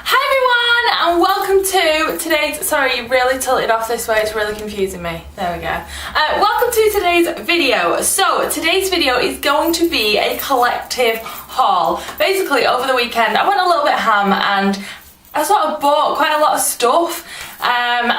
Hi everyone and welcome to today's, sorry you really tilted off this way, it's really confusing me, there we go. Welcome to today's video. So today's video is going to be a collective haul. Basically over the weekend I went a little bit ham and I sort of bought quite a lot of stuff and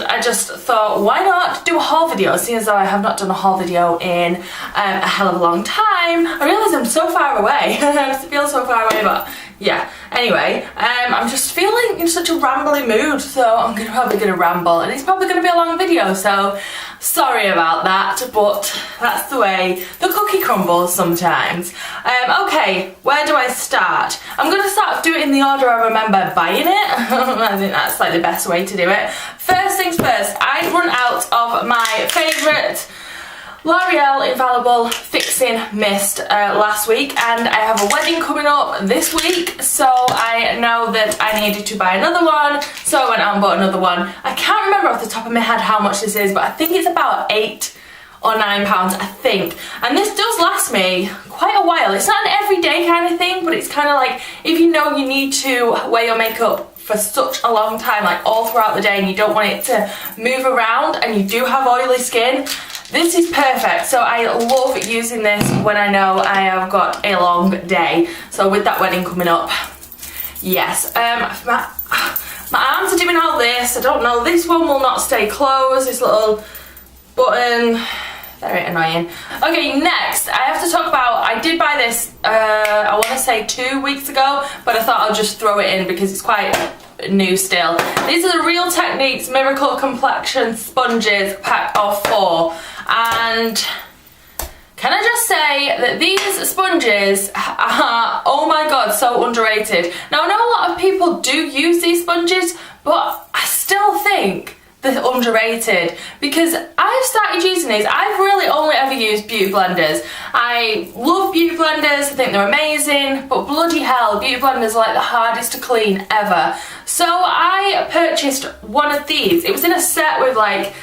I just thought why not do a haul video, seeing as though I have not done a haul video in a hell of a long time. I realise I'm so far away, I feel so far away, but yeah. Anyway, I'm just feeling in such a rambly mood, so I'm probably gonna ramble, and it's probably gonna be a long video, so sorry about that, but that's the way the cookie crumbles sometimes. Okay, where do I start? I'm gonna start doing it in the order I remember buying it. I think that's like the best way to do it. First things first, I run out of my favourite L'Oreal Infallible Fixing Mist last week, and I have a wedding coming up this week, so I know that I needed to buy another one, so I went out and bought another one. I can't remember off the top of my head how much this is, but I think it's about £8 or £9, I think, and this does last me quite a while. It's not an everyday kind of thing, but it's kind of like if you know you need to wear your makeup for such a long time, like all throughout the day, and you don't want it to move around and you do have oily skin, this is perfect. So I love using this when I know I have got a long day. So with that wedding coming up, yes. My arms are doing all this. I don't know, this one will not stay closed, this little button, very annoying. Okay, next I have to talk about, I did buy this I want to say 2 weeks ago, but I thought I'll just throw it in because it's quite new still. These are the Real Techniques Miracle Complexion Sponges pack of 4, and can I just say that these sponges are, oh my god, so underrated. Now I know a lot of people do use these sponges, but I still think they're underrated because I've started using these. I've really only ever used beauty blenders. I love beauty blenders, I think they're amazing, but bloody hell, beauty blenders are like the hardest to clean ever. So I purchased one of these. It was in a set with like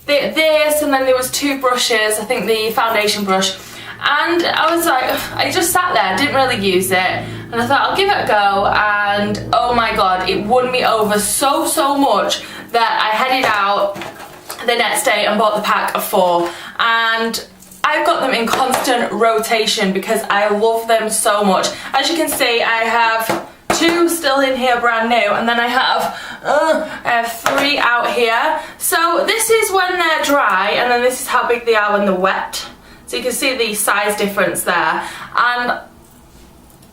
this, and then there was 2 brushes, I think the foundation brush, and I was like, I just sat there, didn't really use it, and I thought I'll give it a go, and oh my god, it won me over so much that I headed out the next day and bought the pack of 4, and I've got them in constant rotation because I love them so much. As you can see, I have 2 still in here brand new, and then I have 3 out here. So this is when they're dry, and then this is how big they are when they're wet. So you can see the size difference there. And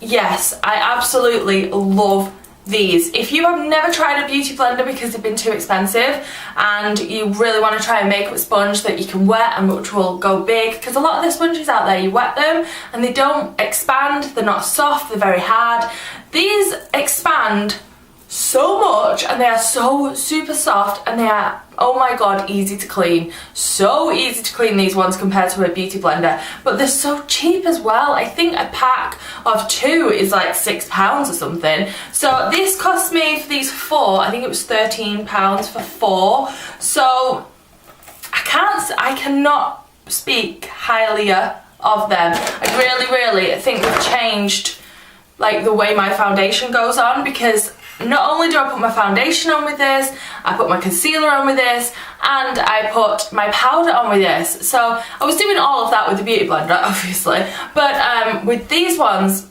yes, I absolutely love these. If you have never tried a beauty blender because they've been too expensive and you really want to try a makeup sponge that you can wet and which will go big, because a lot of the sponges out there, you wet them and they don't expand, they're not soft, they're very hard. These expand so much and they are so super soft, and they are, oh my god, easy to clean. So easy to clean, these ones, compared to a beauty blender, but they're so cheap as well. I think a pack of 2 is like £6 or something. So this cost me, for these 4, I think it was £13 for 4. So I cannot speak highly of them. I really think they've changed like the way my foundation goes on, because not only do I put my foundation on with this, I put my concealer on with this, and I put my powder on with this. So I was doing all of that with the beauty blender, obviously, but with these ones,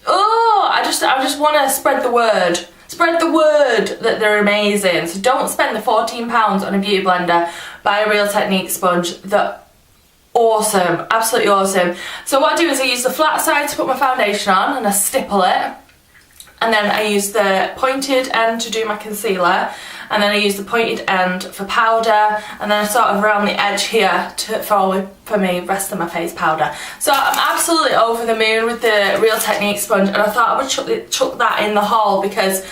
oh, I just want to spread the word that they're amazing. So don't spend the £14 on a beauty blender. Buy a Real Techniques sponge. They're awesome, absolutely awesome. So what I do is I use the flat side to put my foundation on, and I stipple it. And then I use the pointed end to do my concealer, and then I use the pointed end for powder, and then I sort of around the edge here for me rest of my face powder. So I'm absolutely over the moon with the Real Techniques sponge, and I thought I would chuck that in the haul because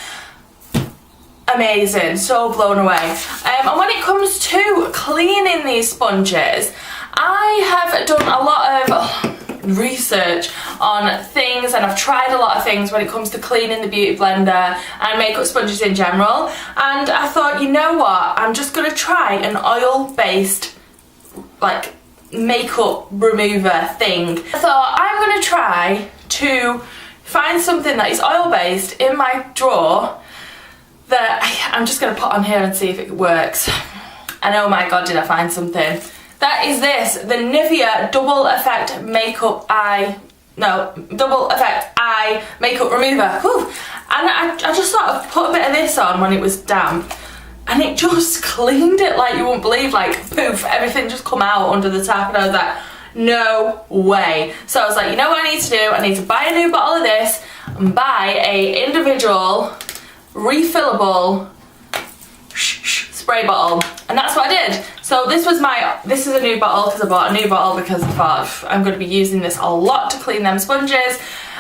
amazing, so blown away. And when it comes to cleaning these sponges, I have done a lot of research on things, and I've tried a lot of things when it comes to cleaning the beauty blender and makeup sponges in general, and I thought, you know what, I'm just gonna try an oil-based like makeup remover thing. I thought I'm gonna try to find something that is oil-based in my drawer that I'm just going to put on here and see if it works. And oh my god, did I find something. That is this, the Nivea Double Effect Double Effect Eye Makeup Remover. Whew. And I just sort of put a bit of this on when it was damp, and it just cleaned it like you wouldn't believe, like poof, everything just come out under the tap, and I was like, no way. So I was like, you know what I need to do? I need to buy a new bottle of this and buy a individual refillable spray bottle, and that's what I did. So this is a new bottle because I bought a new bottle because I thought I'm going to be using this a lot to clean them sponges.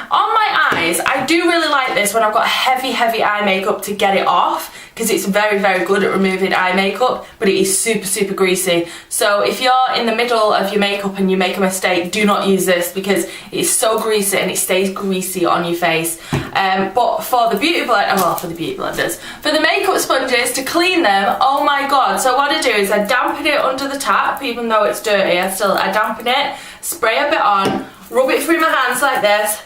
On my eyes, I do really like this when I've got heavy eye makeup to get it off, because it's very good at removing eye makeup, but it is super greasy. So if you're in the middle of your makeup and you make a mistake, do not use this because it's so greasy and it stays greasy on your face. But for the beauty blenders, for the makeup sponges to clean them, oh my god. So what I do is I dampen it under the tap, even though it's dirty, I dampen it, spray a bit on, rub it through my hands like this,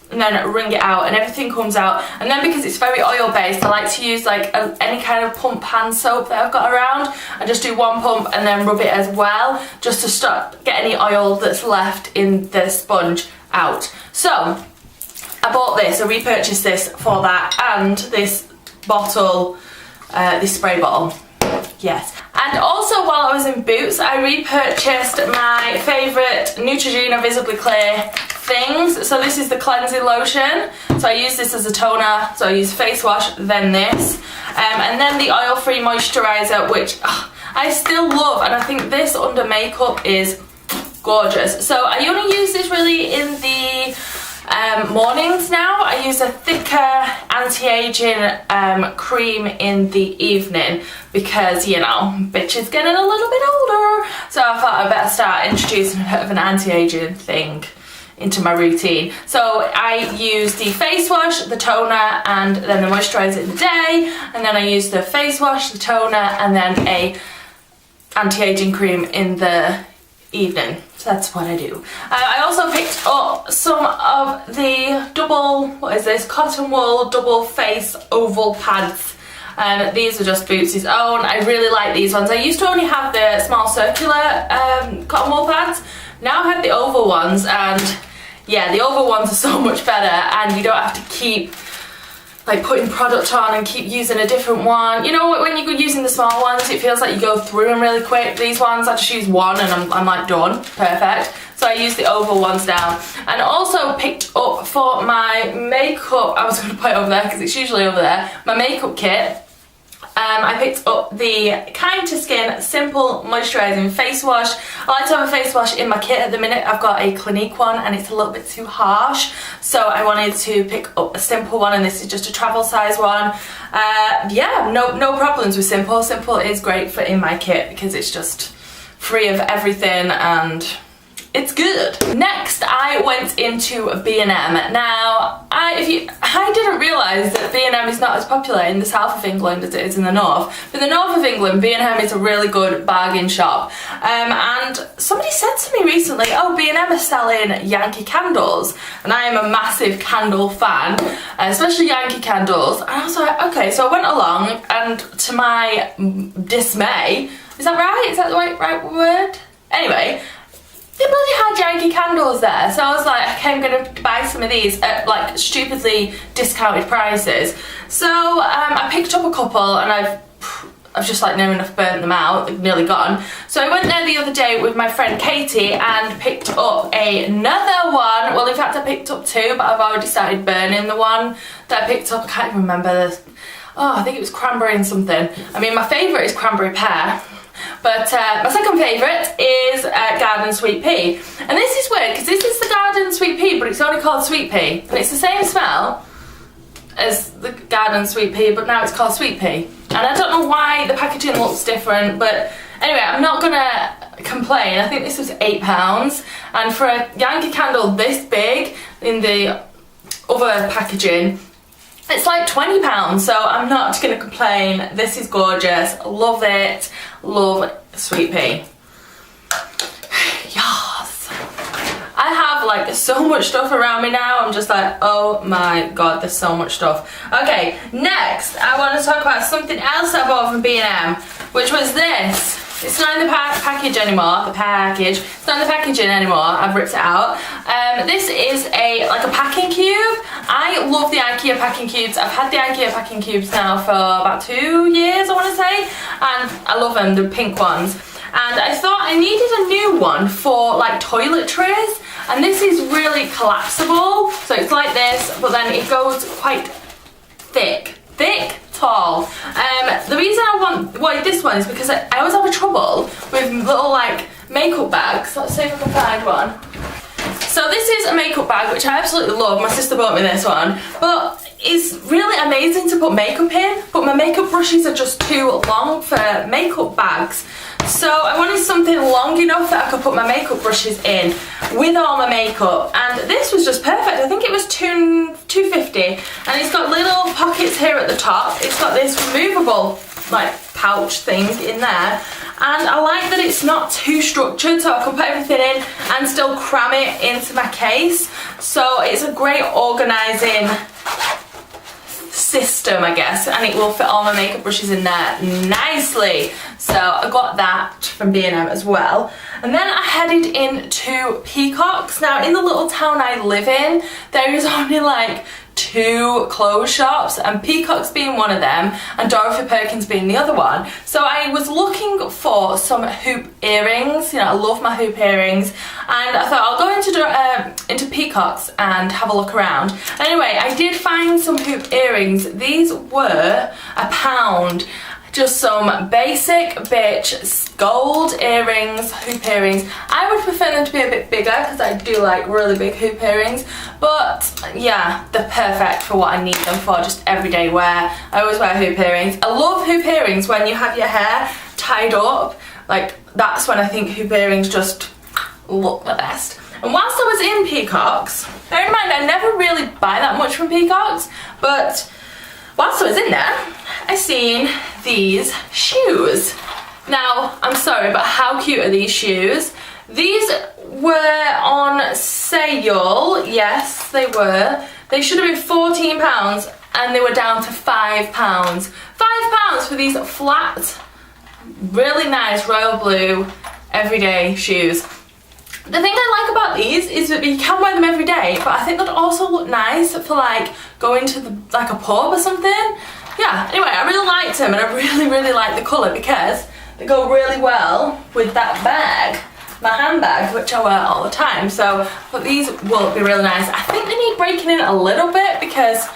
and then wring it out, and everything comes out. And then because it's very oil based, I like to use like any kind of pump hand soap that I've got around. I just do one pump and then rub it as well, just to stop get any oil that's left in the sponge out. So I bought this, I repurchased this for that, and this bottle, this spray bottle. Yes. And also while I was in Boots, I repurchased my favourite Neutrogena Visibly Clear things. So this is the cleansing lotion. So I use this as a toner. So I use face wash, then this. And then the oil-free moisturiser, which I still love. And I think this under makeup is gorgeous. So I only use this really in the mornings now. I use a thicker anti-aging cream in the evening because, you know, bitch is getting a little bit older. So I thought I'd better start introducing a bit of an anti-aging thing into my routine. So I use the face wash, the toner, and then the moisturiser in the day, and then I use the face wash, the toner, and then a anti-aging cream in the evening. So that's what I do. I also picked up some of the cotton wool double face oval pads. These are just Boots' own. I really like these ones. I used to only have the small circular cotton wool pads. Now I have the oval ones, and yeah, the oval ones are so much better, and you don't have to keep like putting product on and keep using a different one. You know, when you're using the small ones, it feels like you go through them really quick. These ones, I just use one and I'm like done, perfect. So I use the oval ones now. And also picked up for my makeup, I was going to put it over there because it's usually over there, my makeup kit. I picked up the Kind to Skin Simple Moisturising Face Wash. I like to have a face wash in my kit. At the minute I've got a Clinique one and it's a little bit too harsh, so I wanted to pick up a simple one, and this is just a travel size one. Yeah, no problems with Simple. Simple is great for in my kit because it's just free of everything and it's good. Next, I went into B&M. Now, I didn't realise that B&M is not as popular in the south of England as it is in the north. But in the north of England, B&M is a really good bargain shop. And somebody said to me recently, oh, B&M is selling Yankee candles. And I am a massive candle fan, especially Yankee candles. And I was like, okay, so I went along, and to my dismay, is that right? Is that the right word? Anyway, they bloody had Yankee candles there, so I was like, okay, I'm going to buy some of these at like stupidly discounted prices. So I picked up a couple, and I've just like near enough burnt them out, they're nearly gone. So I went there the other day with my friend Katie and picked up another one. Well, in fact I picked up two, but I've already started burning the one that I picked up. I can't even remember this. Oh, I think it was cranberry and something. I mean, my favourite is cranberry pear. But my second favourite is Garden Sweet Pea. And this is weird because this is the Garden Sweet Pea, but it's only called Sweet Pea. And it's the same smell as the Garden Sweet Pea, but now it's called Sweet Pea. And I don't know why the packaging looks different, but anyway, I'm not gonna complain. I think this was £8. And for a Yankee candle this big in the other packaging, it's like £20, so I'm not going to complain. This is gorgeous. Love it. Love Sweet Pea. Yes. I have like there's so much stuff around me now. I'm just like, oh my god, there's so much stuff. Okay, next I want to talk about something else I bought from B&M, which was this. It's not in the package anymore. It's not in the packaging anymore. I've ripped it out. This is like a packing cube. I love the IKEA packing cubes. I've had the IKEA packing cubes now for about 2 years, I want to say, and I love them. The pink ones. And I thought I needed a new one for like toiletries. And this is really collapsible. So it's like this, but then it goes quite thick, tall. The reason I wanted this one is because I always have a trouble with little like makeup bags. Let's see if I can find one. So this is a makeup bag, which I absolutely love. My sister bought me this one, but it's really amazing to put makeup in, but my makeup brushes are just too long for makeup bags. So I wanted something long enough that I could put my makeup brushes in with all my makeup, and this was just perfect. I think it was $2.50, and it's got little pockets here at the top. It's got this removable like pouch thing in there, and I like that it's not too structured, so I can put everything in and still cram it into my case. So it's a great organising system, I guess, and it will fit all my makeup brushes in there nicely. So I got that from B&M as well. And then I headed into Peacocks. Now in the little town I live in, there is only like 2 clothes shops, and Peacocks being one of them and Dorothy Perkins being the other one. So I was looking for some hoop earrings. You know, I love my hoop earrings, and I thought I'll go into Peacocks and have a look around. Anyway, I did find some hoop earrings. These were £1. Just some basic bitch gold earrings, hoop earrings. I would prefer them to be a bit bigger because I do like really big hoop earrings, but yeah, they're perfect for what I need them for, just everyday wear. I always wear hoop earrings. I love hoop earrings when you have your hair tied up. Like, that's when I think hoop earrings just look the best. And whilst I was in Peacocks, bear in mind I never really buy that much from Peacocks, but whilst I was in there, I seen these shoes. Now, I'm sorry, but how cute are these shoes? These were on sale. Yes, they were. They should have been £14 and they were down to £5. £5 for these flat, really nice royal blue everyday shoes. The thing I like about these is that you can wear them every day, but I think they'd also look nice for like going to like a pub or something. Yeah, anyway, I really liked them, and I really like the colour because they go really well with that bag, my handbag, which I wear all the time. So, but these will be really nice. I think they need breaking in a little bit because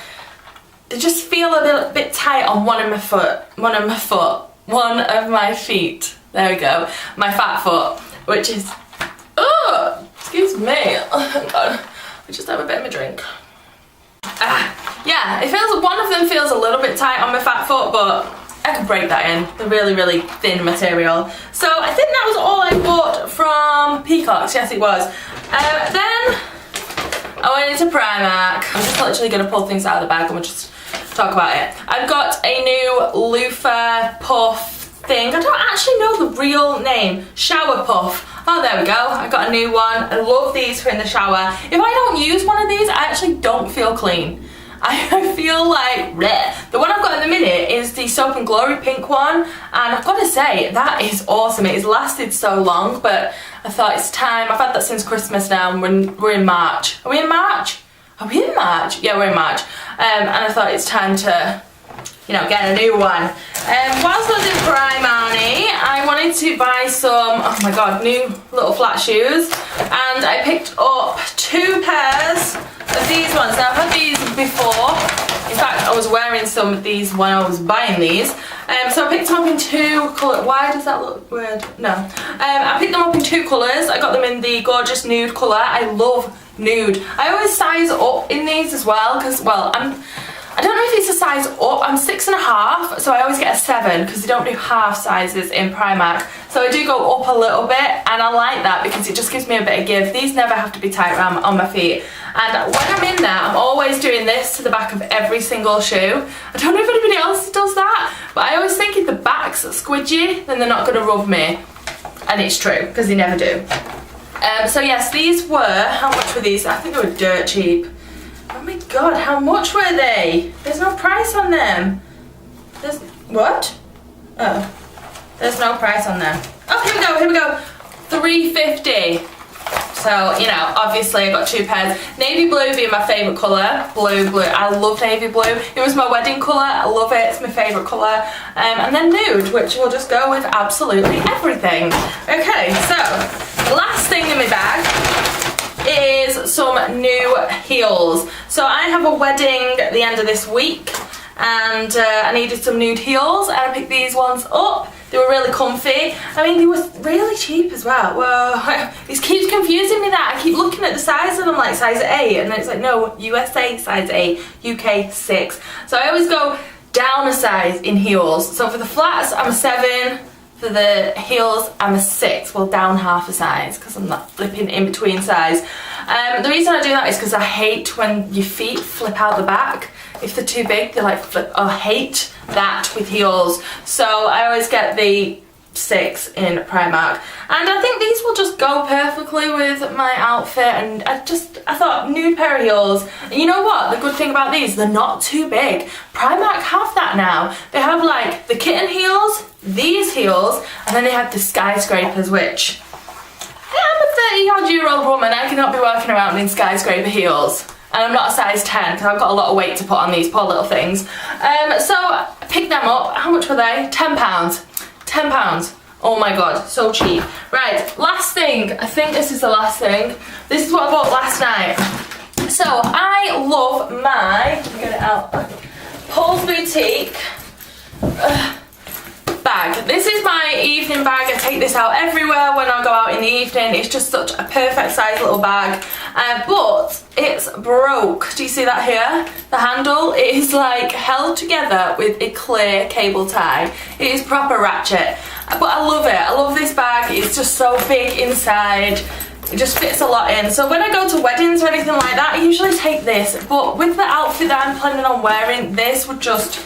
they just feel a bit tight on one of my feet. There we go, my fat foot, which is, oh, excuse me. Oh God, I just have a bit of a drink. Yeah, it feels, one of them feels a little bit tight on my fat foot, but I could break that in. They're really thin material. So I think that was all I bought from Peacocks. Yes, it was. Then I went into Primark. I'm just literally going to pull things out of the bag and we'll just talk about it. I've got a new loofah puff thing. I don't actually know the real name. Shower puff. Oh, there we go. I got a new one. I love these for in the shower. If I don't use one of these, I actually don't feel clean. I feel like bleh. The one I've got in the minute is the Soap and Glory pink one, and I've got to say that is awesome. It has lasted so long, but I thought it's time. I've had that since Christmas now, and we're in March. Are we in March? Are we in March? Yeah, we're in March. And I thought it's time to, you know, get a new one. Whilst I was in Primani, I wanted to buy some, oh my god, new little flat shoes, and I picked up 2 pairs of these ones. Now I've had these before. In fact, I was wearing some of these when I was buying these. So I picked them up in 2 colours. Why does that look weird? No. I picked them up in 2 colours. I got them in the gorgeous nude colour. I love nude. I always size up in these as well because, well, I don't know if it's a size up. I'm 6.5, so I always get a 7 because they don't do half sizes in Primark. So I do go up a little bit, and I like that because it just gives me a bit of give. These never have to be tight around on my feet. And when I'm in there, I'm always doing this to the back of every single shoe. I don't know if anybody else does that, but I always think if the back's squidgy, then they're not going to rub me. And it's true, because they never do. So yes, these were, how much were these? I think they were dirt cheap. Oh my god, how much were they? There's no price on them. There's, what? Oh, there's no price on them. Oh, here we go. $3.50. So, you know, obviously I got 2 pairs. Navy blue being my favourite colour. Blue. I love navy blue. It was my wedding colour. I love it. It's my favourite colour. And then nude, which will just go with absolutely everything. Okay, so the last thing in my bag is some new heels. So I have a wedding at the end of this week, and I needed some nude heels, and I picked these ones up. They were really comfy. I mean, they were really cheap as well. Well, this keeps confusing me that. I keep looking at the size and I'm like, size 8, and then it's like, no, USA size 8, UK 6. So I always go down a size in heels. So for the flats, I'm a 7. For the heels, I'm a 6. Well, down half a size, because I'm not flipping in between size. The reason I do that is because I hate when your feet flip out the back. If they're too big, they like flip. I hate that with heels. So I always get the 6 in Primark. And I think these will just go perfectly with my outfit. And I thought, nude pair of heels. And you know what? The good thing about these, they're not too big. Primark have that now. They have like the kitten heels, these heels, and then they have the skyscrapers, which I'm a 30-odd-year-old woman. I cannot be walking around in skyscraper heels. And I'm not a size 10 because I've got a lot of weight to put on these poor little things. So I picked them up. How much were they? £10. £10. Oh my god, so cheap. Right, last thing. I think this is the last thing. This is what I bought last night. So I love my, let me get it out, Paul's Boutique bag. This is my evening bag. I take this out everywhere when I go out in the evening. It's just such a perfect size little bag. But it's broke. Do you see that here? The handle is like held together with a clear cable tie. It is proper ratchet. But I love it. I love this bag. It's just so big inside. It just fits a lot in. So when I go to weddings or anything like that, I usually take this. But with the outfit that I'm planning on wearing, this would just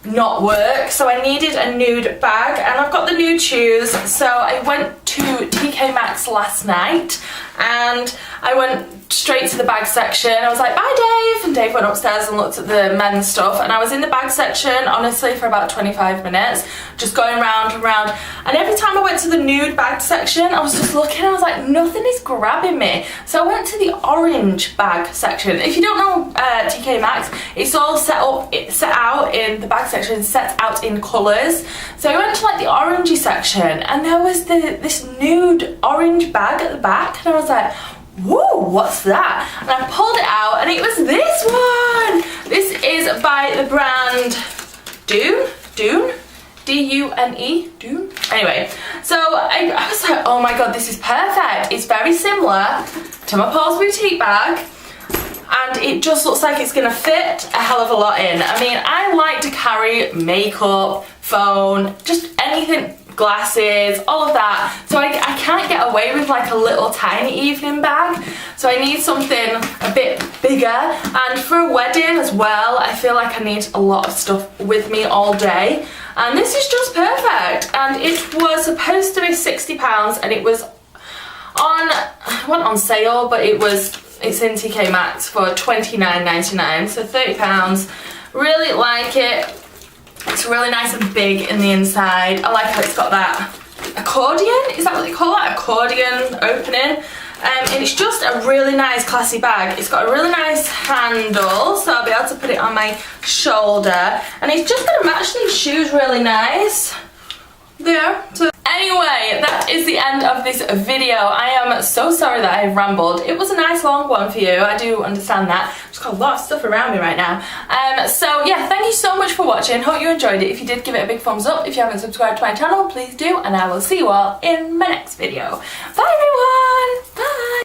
not work. So I needed a nude bag, and I've got the nude shoes. So I went to TK Maxx last night, and I went straight to the bag section. I was like, bye Dave, and Dave went upstairs and looked at the men's stuff, and I was in the bag section honestly for about 25 minutes just going round and round, and every time I went to the nude bag section I was just looking, I was like, nothing is grabbing me. So I went to the orange bag section. If you don't know TK Maxx, it's all set out in the bag section, set out in colours. So I went to like the orangey section, and there was this nude orange bag at the back, and I was like, whoa, what's that? And I pulled it out, and it was this one. This is by the brand Dune, D-U-N-E, Dune. Anyway, so I was like, oh my god, this is perfect. It's very similar to my Paul's Boutique bag, and it just looks like it's gonna fit a hell of a lot in. I mean, I like to carry makeup, phone, just anything, glasses, all of that. So I can't get away with like a little tiny evening bag. So I need something a bit bigger. And for a wedding as well, I feel like I need a lot of stuff with me all day. And this is just perfect. And it was supposed to be £60, and it was it went on sale, but it's in TK Maxx for £29.99, so £30. Really like it. It's really nice and big in the inside. I like how it's got that accordion, is that what they call it? Accordion opening. And it's just a really nice classy bag. It's got a really nice handle, so I'll be able to put it on my shoulder. And it's just going to match these shoes really nice. There. So anyway, that is the end of this video. I am so sorry that I rambled. It was a nice long one for you. I do understand that. I've just got a lot of stuff around me right now. So yeah, thank you so much for watching. Hope you enjoyed it. If you did, give it a big thumbs up. If you haven't subscribed to my channel, please do. And I will see you all in my next video. Bye everyone!